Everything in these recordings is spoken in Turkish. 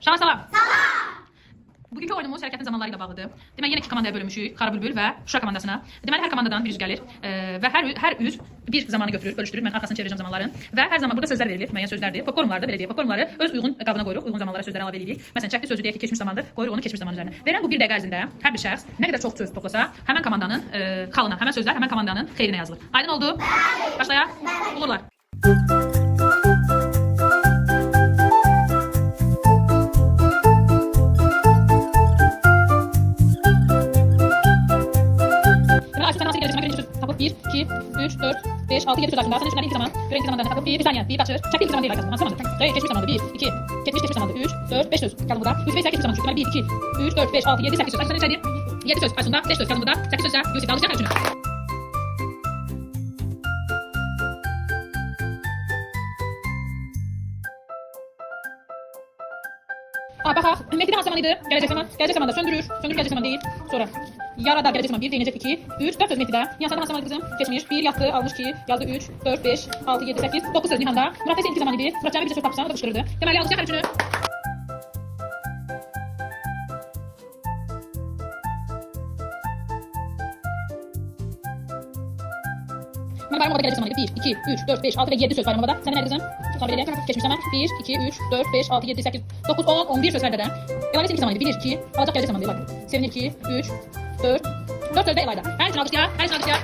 Şahan salam. Bugünkü oyunumuz hərəkətin zamanları ilə bağlıdır. Deməli, yenə iki komandaya bölünmüşük. Kara Bülbül və Şuşa komandasına. Deməli, hər komandadan bir üz gəlir və hər üz bir zamanı götürür, bölüşdürür. Mən arxasını çevirəcəm zamanların. Və hər zaman burada sözlər verilir, müəyyən sözlərdir. Popkornları da belə deyək. Popkornları öz uyğun qabına qoyuruq, uyğun zamanlara sözlər əlavə edirik. Məsələn, çəkdi sözü deyək ki, keçmiş zamandır, qoyuruq onu keçmiş zaman üzərinə. Verən bu bir dəqiqə ərzində hər bir şəxs nə qədər çox söz toplasa, həmin komandanın xalına, həmin sözlər həmin komandanın xeyrinə yazılır. Aydın oldu? Başlayaq. Olurlar. Tapıp 1, 2, 3, 4, 5, 6, 7 söz hakkında. Sen şunları ilk zaman, göre ilk zamanlarını tapıp bir saniye, bir açır. Çekti ilk zaman değil arkadaşlar. Nasıl zamandır? Hayır, geçmiş zamandır. 1, 2, geçmiş zamandır. 3, 4, 5 söz. Kaldı burada. 3 ve 8 geçmiş zamandır. 1, 2, 3, 4, 5, 6, 7, 8 söz. Açın içeri. 7 söz. Aslında 5 söz. Kaldı burada. 8 sözler. Yusuf alacak her üçünü. Bak, Mehdi hangi zamanıydı? Gelecek zaman. Gelecek zamanda söndürür. Söndürür gelecek zaman değil. Sonra yarada gelecek zaman 1, değinecek 2, 3, 4 söz Mehdi'de. Nihan'da hangi zamanıydı kızım? Geçmiş. 1 yattı, almış 2, yazdı 3, 4, 5, 6, 7, 8, 9 söz Nihan'da. Murat ise ilk zamanıydı. Murat Can'a bir söz tapışan, o da fışkırırdı. Deməli alacak her üçünü. Benim bayramda gelecek zamanıydı. 1, 2, 3, 4, 5, 6 ve 7 söz bayramda. Sen ne kızım? Sabreyle. Geçmiş zaman. 1, 2, 3, 4, 5, 6, 7, 8, 9, 10, 11 söz verdi de. Elayda ilk zamanıydı. 1, 2, alacak gelecek zamanıydı. Elayda. Sevin 2, 3, 4, 4 sözde Elayda. Her üçün alkışlar. Her üçün alkışlar.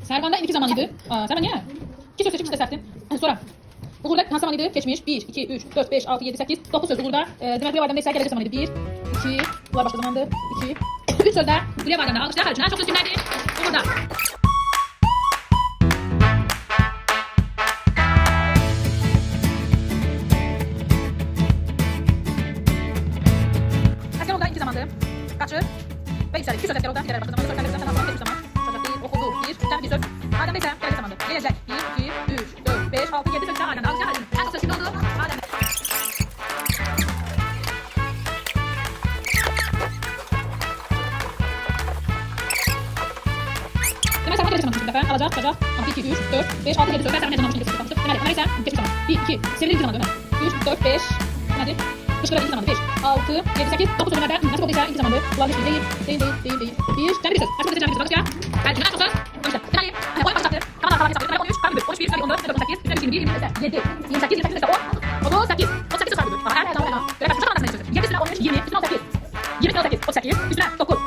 Servan'da ilk zamanıydı. Servan niye? 2 söz seçip isteserdin. Sonra. Uğur'da hangi zamanıydı? Geçmiş. 1, 2, 3, 4, 5, 6, 7, 8, 9 söz Uğur'da. Demek Gülya Bayram'da ise gelecek zamanıydı. 1, 2, Uğur başka zamandı. 2, 3 sözde Gülya Bayram'da. Alkışlar her üçün. En çok söz kimlerdi? Uğur'da. Asker Oğul'da iki zamandı. Kaçır ve yükselir. 2 söz asker Oğul'da. Gider başka zamandı. Sonra sen geçmiş zaman. Çocuk değil, okudu. 1, sen bir söz. Adem'da ise gelecek zamandı. Gelecek. 1, 2, 3, 4, 5, 6, 7 söz. Adem'da. Alkışlar her üçün. En çok söz kimde oldu? Adem'da. Demek Servan gelecek zaman bir defa alacak, çıkacak. 1, 2, 3, 4, 5, 6, 7 söz. Ben Servan'ın yazılmamışını geçmiş kalmıştım. Demek ise geçmiş zaman. 1, 2, sevilir ilk zamandı. 3, 4, 5, nedir? Kışkıra ilk zamandı. 5, 6, 7, 8, 9 sözlerde nasip olduysa ilk zamandı. Kullanmış değil. Değil. 1, canı bir söz. Açık bir söz. Bakış ya. Ben şundan çok söz. O yüzden. Demek oyun başlattı. Kaman arkalarını hesaplıyor. Demek 13, kamen 13, 11, 14, 14, 18, 21, 22, 7, 28, 28, 10, 38, 38 söz var. Her zaman öyle. Göre başka komandasına sözü. 7 üstüne 13, 20, üstüne 18. 20 üstüne 18, 38, üstüne 9.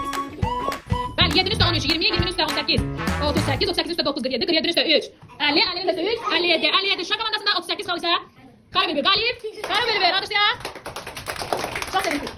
Ben 7'nin üstüne 13, 20, 20'nin üstüne 18. 38, 38 üstüne 9, 47, 47'nin üstüne 3. 50, 50'nin üstüne 3, 57, 57. Şaka komandasında 38 kalırsa. Kara Bülbül galip. Kara Bülbül alkışlar. Çok sevindim.